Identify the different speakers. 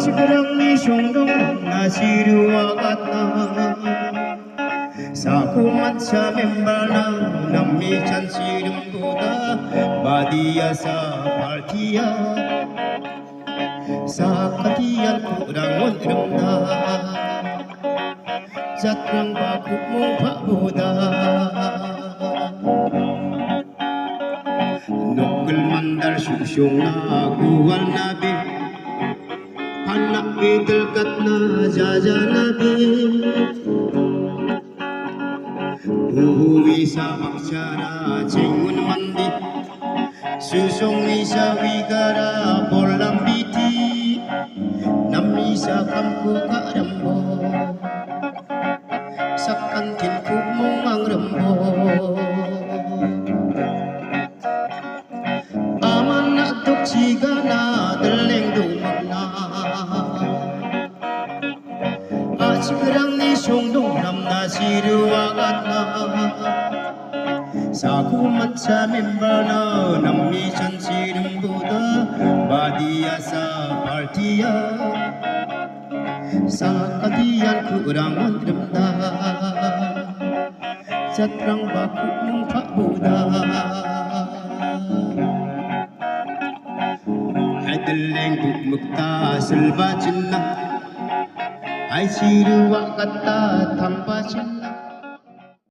Speaker 1: Sekarang ni syongdong nasiruwagat na sa kumat sa member na nami chansirum buda badia sa partiya sa katiyan kurang na jatrang bakuk mong pabuda nukul mandar syusyong na guwal nabi anak idilkat na jaja nabi uwi sa aksara cingun mandi susong isa wigara bolang biti nami sa kampu karambo sa kantin kumong ang rambo aman na tuk chiga na daleng dumag na sekarang ni syongdong nam nasiruwagat na sa kumat sa member na nami chansirum buda badia sa partiya sa katiyan kurang mandramda jatrang bakuk ng pabuda ay daleng bukmukta salbacin na ay siruwagat ta tampacin